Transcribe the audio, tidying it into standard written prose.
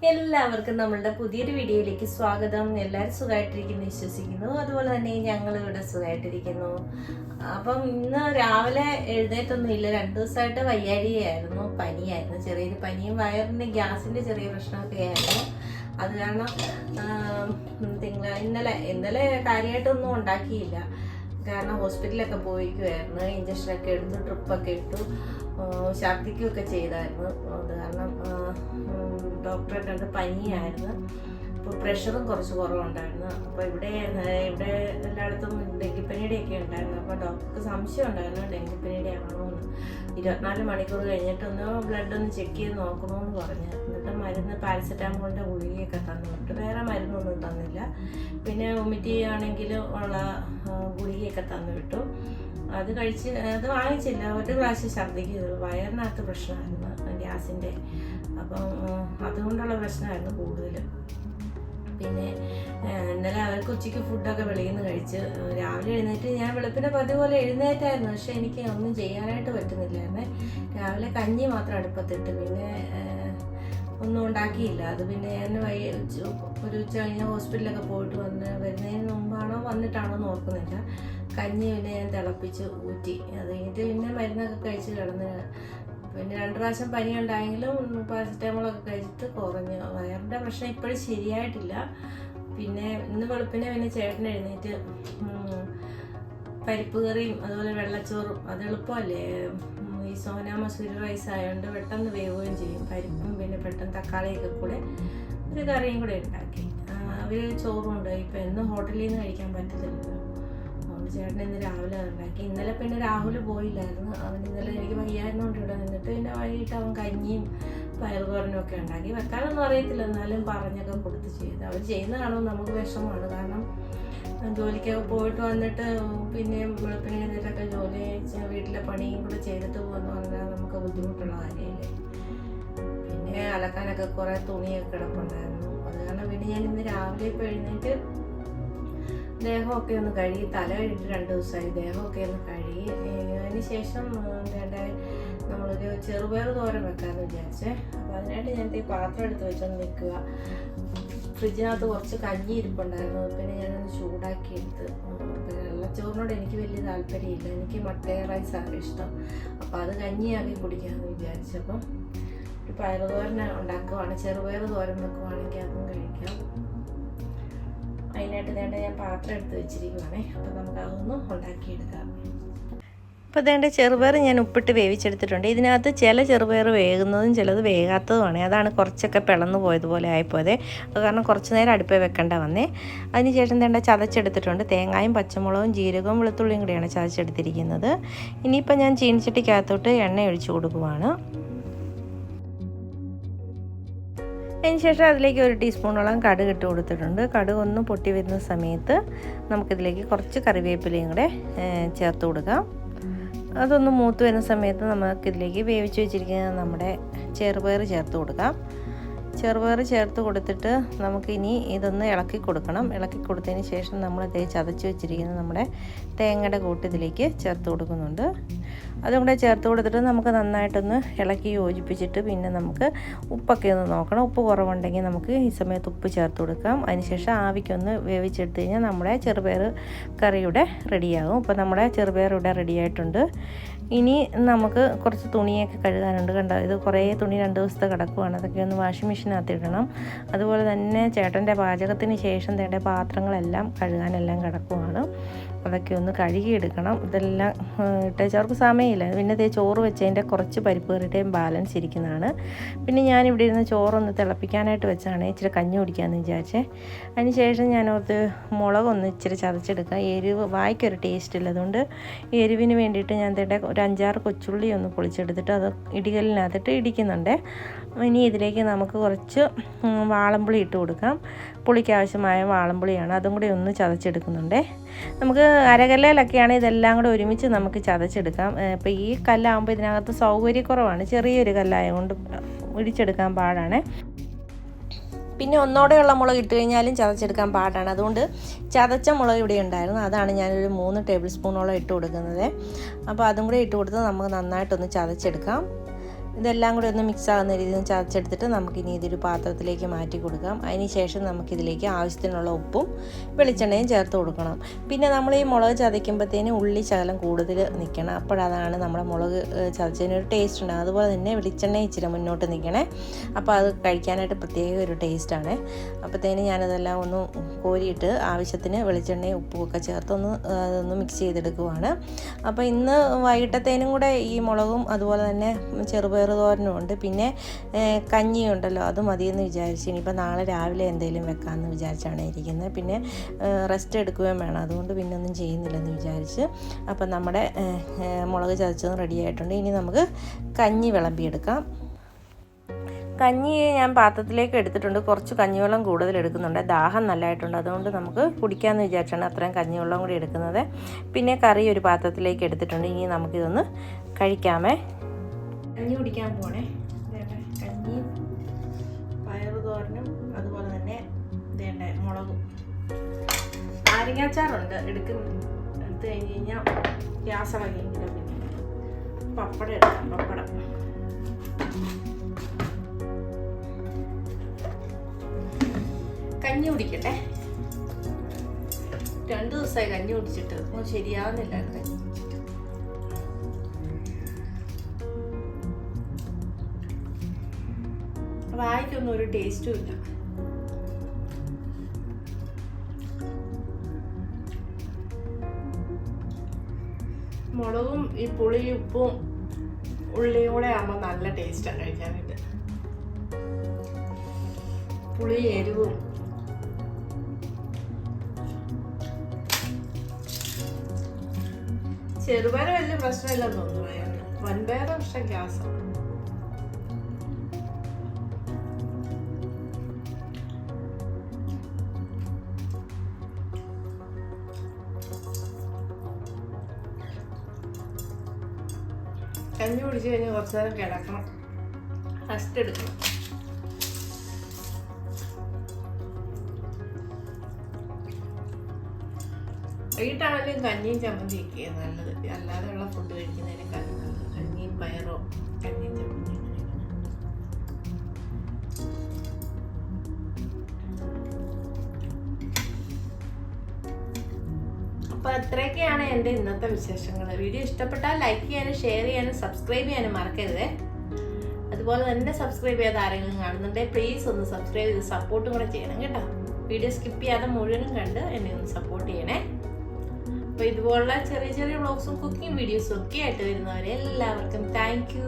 എല്ലാവർക്കും നമ്മളുടെ പുതിയൊരു വീഡിയോയിലേക്ക് സ്വാഗതം. എല്ലാവരും സുഖമായിട്ടിരിക്കുന്നു വിശ്വസിക്കുന്നു. അതുപോലെ തന്നെ ഞങ്ങൾ ഇവിടെ സുഖമായിട്ടിരിക്കുന്നു. അപ്പം ഇന്ന് രാവിലെ എഴുന്നേറ്റൊന്നുമില്ല. 2 ദിവസമായിട്ട് വയ്യാഴികയായിരുന്നു, പനിയായിരുന്നു, ചെറിയൊരു പനിയും വയറിന് ഗ്യാസിന്റെ ചെറിയ പ്രശ്നമൊക്കെ ആയിരുന്നു. അത് കാരണം ഇന്നലെ കാര്യമായിട്ടൊന്നും ഉണ്ടാക്കിയില്ല. കാരണം ഹോസ്പിറ്റലൊക്കെ പോയിരിക്കുമായിരുന്നു, ഇഞ്ചക്ഷനൊക്കെ എടുത്തു, ട്രിപ്പൊക്കെ ഇട്ടു, ഛർദിക്കുകയൊക്കെ ചെയ്തായിരുന്നു. അത് കാരണം ഡോക്ടറെ കണ്ട് പനിയായിരുന്നു. അപ്പോൾ പ്രഷറും കുറച്ച് കുറവുണ്ടായിരുന്നു. അപ്പോൾ ഇവിടെ എല്ലായിടത്തും ഡെങ്കിപ്പനിയുടെയൊക്കെ ഉണ്ടായിരുന്നു. അപ്പോൾ ഡോക്ടർക്ക് സംശയം ഉണ്ടായിരുന്നു ഡെങ്കിപ്പനിയുടെ ആണോ എന്ന്. 24 മണിക്കൂർ കഴിഞ്ഞിട്ടൊന്ന് ബ്ലഡ് ഒന്ന് ചെക്ക് ചെയ്ത് നോക്കണമെന്ന് പറഞ്ഞു. എന്നിട്ട് മരുന്ന് പാരസെറ്റാമോളിൻ്റെ ഗുളികയൊക്കെ തന്നു വിട്ടു. വേറെ മരുന്നൊന്നും തന്നില്ല. പിന്നെ വൊമിറ്റ് ചെയ്യുകയാണെങ്കിൽ ഉള്ള ഗുളികയൊക്കെ തന്നു വിട്ടു. അത് വാങ്ങിച്ചില്ല. ഒരു പ്രാവശ്യം ഛർദ്ദിക്കുന്നത് വയറിനകത്ത് പ്രശ്നമായിരുന്നു, ഗ്യാസിൻ്റെ. അപ്പം അതുകൊണ്ടുള്ള പ്രശ്നമായിരുന്നു കൂടുതലും. പിന്നെ ഇന്നലെ അവർക്ക് ഉച്ചയ്ക്ക് ഫുഡൊക്കെ വെളിയിൽ നിന്ന് കഴിച്ച് രാവിലെ എഴുന്നേറ്റ് ഞാൻ വെളുപ്പിനെ പതിപോലെ എഴുന്നേറ്റായിരുന്നു. പക്ഷെ എനിക്ക് ഒന്നും ചെയ്യാനായിട്ട് പറ്റുന്നില്ലായിരുന്നേ. രാവിലെ കഞ്ഞി മാത്രം അടുപ്പത്തിട്ട് പിന്നെ ഒന്നും ഉണ്ടാക്കിയില്ല. അത് പിന്നെ ഞാൻ ഒരു ഉച്ച കഴിഞ്ഞ് ഹോസ്പിറ്റലൊക്കെ പോയിട്ട് വരുന്നതിന് മുമ്പാണോ വന്നിട്ടാണോ എന്ന് ഓർക്കുന്നില്ല. കഞ്ഞി പിന്നെ ഞാൻ തിളപ്പിച്ച് ഊറ്റി. അത് കഴിഞ്ഞിട്ട് പിന്നെ മരുന്നൊക്കെ കഴിച്ച് കിടന്ന്. പിന്നെ 2 പ്രാവശ്യം പനി ഉണ്ടായെങ്കിലും പാരസെറ്റാമോളൊക്കെ കഴിച്ചിട്ട് കുറഞ്ഞു. വയറിൻ്റെ പ്രശ്നം ഇപ്പോഴും ശരിയായിട്ടില്ല. പിന്നെ ഇന്ന് വെളുപ്പിനെ പിന്നെ ചേട്ടൻ എഴുന്നേറ്റ് പരിപ്പ് കറിയും അതുപോലെ വെള്ളച്ചോറും, അത് എളുപ്പമല്ലേ, ഈ സോന മസൂരി റൈസ് ആയതുകൊണ്ട് പെട്ടെന്ന് വേവുകയും ചെയ്യും. പരിപ്പും പിന്നെ പെട്ടെന്ന് തക്കാളിയൊക്കെ കൂടെ ഒരു കറിയും കൂടെ ഉണ്ടാക്കി. അവർ ചോറും ഉണ്ട്. ഇപ്പം എന്നും ഹോട്ടലിൽ നിന്ന് കഴിക്കാൻ പറ്റത്തില്ലല്ലോ. അതുകൊണ്ട് ചേട്ടൻ ഇന്ന് രാവിലെ ഉണ്ടാക്കി. ഇന്നലെ പിന്നെ രാഹുൽ പോയില്ലായിരുന്നു. അവൻ ഇന്നലെ എനിക്ക് വയ്യായിരുന്നുകൊണ്ട് ഇവിടെ നിന്നിട്ട് പിന്നെ വൈകിട്ട് അവൻ കഞ്ഞിയും പയറുതോരനും ഒക്കെ ഉണ്ടാക്കി. വെക്കാനൊന്നും അറിയത്തില്ല, എന്നാലും പറഞ്ഞൊക്കെ കൊടുത്ത് ചെയ്ത്. അവർ ചെയ്യുന്ന കാണുമ്പോൾ നമുക്ക് വിഷമമാണ്. കാരണം ജോലിക്കൊക്കെ പോയിട്ട് വന്നിട്ട് പിന്നെ വെളുപ്പിന് എഴുന്നേറ്റൊക്കെ ജോലി വീട്ടിലെ പണിയും കൂടെ ചെയ്തിട്ട് പോകുമെന്ന് പറഞ്ഞാൽ നമുക്ക് ബുദ്ധിമുട്ടുള്ള കാര്യമില്ലേ. പിന്നെ അലക്കാനൊക്കെ കുറേ തുണിയൊക്കെ കിടപ്പുണ്ടായിരുന്നു. അത് കാരണം പിന്നെ ഞാൻ ഇന്ന് രാവിലെ ഇപ്പോൾ എഴുന്നേറ്റ് ദേഹമൊക്കെ ഒന്ന് കഴുകി, തല കഴിഞ്ഞിട്ട് 2 ദിവസമായി, ദേഹമൊക്കെ ഒന്ന് കഴുകി. അതിന് ശേഷം നമ്മളൊരു ചെറുപയർ തോരൻ വെക്കാമെന്ന് വിചാരിച്ചേ. അപ്പോൾ അതിനായിട്ട് ഞാൻ ഈ പാത്രം എടുത്ത് വെച്ചൊന്ന് വെക്കുക. ഫ്രിഡ്ജിനകത്ത് കുറച്ച് കഞ്ഞി ഇരിപ്പുണ്ടായിരുന്നു. പിന്നെ ഞാനൊന്ന് ചൂടാക്കി എടുത്ത്. പിന്നെ വെള്ളച്ചോറിനോട് എനിക്ക് വലിയ താല്പര്യമില്ല, എനിക്ക് മട്ടയ റൈസാണ് ഇഷ്ടം. അപ്പോൾ അത് കഞ്ഞിയാക്കി കുടിക്കാമെന്ന് വിചാരിച്ചു. അപ്പം ഒരു പയറുതോരൻ ഉണ്ടാക്കുവാണ്, ചെറുപയർ തോരൻ വെക്കുവാണെങ്കിൽ അതും കഴിക്കാം. അതിനായിട്ട് ഞാൻ പാത്രം എടുത്ത് വെച്ചിരിക്കുവാണേ. അപ്പോൾ നമുക്ക് അതൊന്ന് ഉണ്ടാക്കിയെടുക്കാം. അപ്പോൾ ഇതേണ്ട ചെറുപയർ ഞാൻ ഉപ്പിട്ട് വേവിച്ചെടുത്തിട്ടുണ്ട്. ഇതിനകത്ത് ചില ചെറുപയർ വേകുന്നതും ചിലത് വേകാത്തതുമാണ്. അതാണ് കുറച്ചൊക്കെ പിളർന്നു പോയതുപോലെ ആയിപ്പോയതേ. അത് കാരണം കുറച്ച് നേരം അടുപ്പേ വെക്കേണ്ട വന്നേ. അതിനുശേഷം വേണ്ട ചതച്ചെടുത്തിട്ടുണ്ട്. തേങ്ങയും പച്ചമുളകും ജീരകവും വെളുത്തുള്ളിയും കൂടിയാണ് ചതച്ചെടുത്തിരിക്കുന്നത്. ഇനിയിപ്പോൾ ഞാൻ ചീനിച്ചട്ടിക്കകത്തോട്ട് എണ്ണ ഒഴിച്ചു കൊടുക്കുവാണ്. അതിനുശേഷം അതിലേക്ക് 1 ടീസ്പൂണോളം കടുക് ഇട്ട് കൊടുത്തിട്ടുണ്ട്. കടുക് ഒന്ന് പൊട്ടി വരുന്ന സമയത്ത് നമുക്കിതിലേക്ക് കുറച്ച് കറിവേപ്പിലയും കൂടെ ചേർത്ത് കൊടുക്കാം. അതൊന്ന് മൂത്ത് വരുന്ന സമയത്ത് നമുക്കിതിലേക്ക് വേവിച്ച് വെച്ചിരിക്കുന്ന നമ്മുടെ ചെറുപയർ ചേർത്ത് കൊടുക്കാം. ചെറുപയർ ചേർത്ത് കൊടുത്തിട്ട് നമുക്കിനി ഇതൊന്ന് ഇളക്കി കൊടുക്കണം. ഇളക്കി കൊടുത്തതിന് ശേഷം നമ്മൾ ചതച്ച് വെച്ചിരിക്കുന്ന നമ്മുടെ തേങ്ങയുടെ കൂട്ട് ഇതിലേക്ക് ചേർത്ത് കൊടുക്കുന്നുണ്ട്. അതും കൂടെ ചേർത്ത് കൊടുത്തിട്ട് നമുക്ക് നന്നായിട്ടൊന്ന് ഇളക്കി യോജിപ്പിച്ചിട്ട് പിന്നെ നമുക്ക് ഉപ്പൊക്കെ ഒന്ന് നോക്കണം. ഉപ്പ് കുറവുണ്ടെങ്കിൽ നമുക്ക് ഈ സമയത്ത് ഉപ്പ് ചേർത്ത് കൊടുക്കാം. അതിനുശേഷം ആവിക്കൊന്ന് വേവിച്ചെടുത്ത് കഴിഞ്ഞാൽ നമ്മുടെ ചെറുപയർ കറിയുടെ റെഡിയാകും. ഇപ്പോൾ നമ്മുടെ ചെറുപയർ ഇവിടെ റെഡിയായിട്ടുണ്ട്. ഇനി നമുക്ക് കുറച്ച് തുണിയൊക്കെ കഴുകാനുണ്ട്. കണ്ടോ, ഇത് കുറേ തുണി 2 ദിവസത്തെ കിടക്കുവാണ്. അതൊക്കെ ഒന്ന് വാഷിംഗ് മെഷീനകത്ത് ഇടണം. അതുപോലെ തന്നെ ചേട്ടൻ്റെ പാചകത്തിന് ശേഷം തേണ്ട പാത്രങ്ങളെല്ലാം കഴുകാനെല്ലാം കിടക്കുവാണ്. അതൊക്കെ ഒന്ന് കഴുകിയെടുക്കണം. ഇതെല്ലാം ഇട്ടേച്ചവർക്ക് സമയമില്ല. പിന്നെ ചോറ് വെച്ചതിൻ്റെ കുറച്ച് പരിപ്പ് കറിയുടെയും ബാലൻസ് ഇരിക്കുന്നതാണ്. പിന്നെ ഞാനിവിടെ ഇരുന്ന് ചോറൊന്ന് തിളപ്പിക്കാനായിട്ട് വെച്ചാണ് ഇച്ചിരി കഞ്ഞി കുടിക്കാമെന്ന് വിചാരിച്ചേ. അതിന് ശേഷം ഞാനോർത്ത് മുളകൊന്ന് ഇച്ചിരി ചതച്ചെടുക്കാം. എരിവ് വായിക്കൊരു ടേസ്റ്റ് ഇല്ല. അതുകൊണ്ട് എരിവിന് വേണ്ടിയിട്ട് ഞാൻ ഒരു 5-6 കൊച്ചുള്ളി ഒന്ന് പൊളിച്ചെടുത്തിട്ട് അത് ഇടികല്ലിനകത്തിട്ട് ഇടിക്കുന്നുണ്ട്. ഇനി ഇതിലേക്ക് നമുക്ക് കുറച്ച് വാളംപുളി ഇട്ട് കൊടുക്കാം. പുളിക്ക് ആവശ്യമായ വാളംപുളിയാണ്, അതും കൂടി ഒന്ന് ചതച്ചെടുക്കുന്നുണ്ട്. നമുക്ക് അരകല്ലയിലൊക്കെയാണ് ഇതെല്ലാം കൂടെ ഒരുമിച്ച് നമുക്ക് ചതച്ചെടുക്കാം. ഇപ്പോൾ ഈ കല്ലാകുമ്പോൾ ഇതിനകത്ത് സൗകര്യക്കുറവാണ്, ചെറിയൊരു കല്ലായതുകൊണ്ട് ഇടിച്ചെടുക്കാൻ പാടാണ്. പിന്നെ ഒന്നോടെയുള്ള മുളക് ഇട്ട് കഴിഞ്ഞാലും ചതച്ചെടുക്കാൻ പാടാണ്. അതുകൊണ്ട് ചതച്ച മുളക് ഇവിടെ ഉണ്ടായിരുന്നു, അതാണ് ഞാനൊരു 3 ടേബിൾ സ്പൂണോളം ഇട്ട് കൊടുക്കുന്നത്. അപ്പോൾ അതും കൂടെ ഇട്ട് കൊടുത്ത് നമുക്ക് നന്നായിട്ടൊന്ന് ചതച്ചെടുക്കാം. ഇതെല്ലാം കൂടി ഒന്ന് മിക്സ് ആകുന്ന രീതിയിൽ ചതച്ചെടുത്തിട്ട് നമുക്കിനി ഇതൊരു പാത്രത്തിലേക്ക് മാറ്റി കൊടുക്കാം. അതിന് ശേഷം നമുക്കിതിലേക്ക് ആവശ്യത്തിനുള്ള ഉപ്പും വെളിച്ചെണ്ണയും ചേർത്ത് കൊടുക്കണം. പിന്നെ നമ്മൾ ഈ മുളക് ചതയ്ക്കുമ്പോഴത്തേനും ഉള്ളി ശകലം കൂടുതൽ നിൽക്കണം. അപ്പോഴതാണ് നമ്മുടെ മുളക് ചതച്ചതിനൊരു ടേസ്റ്റ് ഉണ്ടാകും. അതുപോലെ തന്നെ വെളിച്ചെണ്ണ ഇച്ചിരി മുന്നോട്ട് നിൽക്കണേ. അപ്പോൾ അത് കഴിക്കാനായിട്ട് പ്രത്യേക ഒരു ടേസ്റ്റാണ്. അപ്പോഴത്തേനും ഞാനതെല്ലാം ഒന്ന് കോരിയിട്ട് ആവശ്യത്തിന് വെളിച്ചെണ്ണയും ഉപ്പുമൊക്കെ ചേർത്തൊന്ന് അതൊന്ന് മിക്സ് ചെയ്തെടുക്കുവാണ്. അപ്പോൾ ഇന്ന് വൈകിട്ടത്തേനും കൂടെ ഈ മുളകും അതുപോലെ തന്നെ ചെറുപയർ തോരനും ഉണ്ട്. പിന്നെ കഞ്ഞിയുണ്ടല്ലോ, അത് മതിയെന്ന് വിചാരിച്ചു. ഇനിയിപ്പോൾ നാളെ രാവിലെ എന്തെങ്കിലും വെക്കാമെന്ന് വിചാരിച്ചാണ് ഇരിക്കുന്നത്. പിന്നെ റെസ്റ്റ് എടുക്കുകയും വേണം, അതുകൊണ്ട് പിന്നെ ഒന്നും ചെയ്യുന്നില്ലെന്ന് വിചാരിച്ച്. അപ്പം നമ്മുടെ മുളക് ചതച്ചതും റെഡി ആയിട്ടുണ്ട്. ഇനി നമുക്ക് കഞ്ഞി വിളമ്പിയെടുക്കാം. കഞ്ഞി ഞാൻ പാത്രത്തിലേക്ക് എടുത്തിട്ടുണ്ട്. കുറച്ച് കഞ്ഞിവെള്ളം കൂടുതൽ എടുക്കുന്നുണ്ട്, ദാഹം നല്ലതായിട്ടുണ്ട്. അതുകൊണ്ട് നമുക്ക് കുടിക്കാമെന്ന് വിചാരിച്ചാണ് അത്രയും കഞ്ഞിവെള്ളം കൂടി എടുക്കുന്നത്. പിന്നെ കറി ഒരു പാത്രത്തിലേക്ക് എടുത്തിട്ടുണ്ട്. ഇനി നമുക്കിതൊന്ന് കഴിക്കാമേ. കഞ്ഞി കുടിക്കാൻ പോണേ. കഞ്ഞിയും പയറ് തോരനും അതുപോലെ തന്നെ ഇതേണ്ട മുളകും. നാരങ്ങാച്ചാറുണ്ട്, എടുത്ത് കഴിഞ്ഞ് കഴിഞ്ഞാൽ ഗ്യാസ് ഇളകിയെങ്കിലും. പിന്നെ പപ്പടം എടുക്കാം. പപ്പടം കഞ്ഞി കുടിക്കട്ടെ. 2 ദിവസമായി കഞ്ഞി കുടിച്ചിട്ട് ഒന്നും ശരിയാവുന്നില്ല. കഞ്ഞി വായിക്കൊന്നും ഒരു ടേസ്റ്റും ഇല്ല. മുളകും ഈ പുളിയും ഉപ്പും ഉള്ളിയും കൂടെ ആകുമ്പോൾ നല്ല ടേസ്റ്റാണ് കഴിക്കാനായിട്ട്. പുളി എരിവും ചെറുപയർ വലിയ പ്രശ്നമില്ലെന്ന് തോന്നുന്നു. വൻപയർ പക്ഷെ ഗ്യാസാണ്. കഞ്ഞി കുടിച്ച് കഴിഞ്ഞ് കുറച്ച് നേരം കിടക്കണം, റെസ്റ്റ് എടുക്കണം. വൈകിട്ടാണെങ്കിലും കഞ്ഞിയും ചമ്മന്തിയൊക്കെ നല്ലത്. അല്ലാതെയുള്ള ഫുഡ് കഴിക്കുന്നതിനേക്കാളും നല്ലത് കഞ്ഞിയും പയറോ കഞ്ഞിയും ചമ്മന്തിയും. അപ്പോൾ അത്രയൊക്കെയാണ് എൻ്റെ ഇന്നത്തെ വിശേഷങ്ങൾ. വീഡിയോ ഇഷ്ടപ്പെട്ടാൽ ലൈക്ക് ചെയ്യാനും ഷെയർ ചെയ്യാനും സബ്സ്ക്രൈബ് ചെയ്യാനും മറക്കരുത്. അതുപോലെ തന്നെ സബ്സ്ക്രൈബ് ചെയ്യാതെ ആരെങ്കിലും കാണുന്നുണ്ടെങ്കിൽ പ്ലീസ് ഒന്ന് സബ്സ്ക്രൈബ് ചെയ്ത് സപ്പോർട്ടും കൂടെ ചെയ്യണം കേട്ടോ. വീഡിയോ സ്കിപ്പ് ചെയ്യാതെ മുഴുവനും കണ്ട് എന്നെ ഒന്ന് സപ്പോർട്ട് ചെയ്യണേ. അപ്പോൾ ഇതുപോലുള്ള ചെറിയ ചെറിയ വ്ളോഗ്സും കുക്കിംഗ് വീഡിയോസും ഒക്കെ ആയിട്ട് വരുന്നവരെ എല്ലാവർക്കും താങ്ക് യു.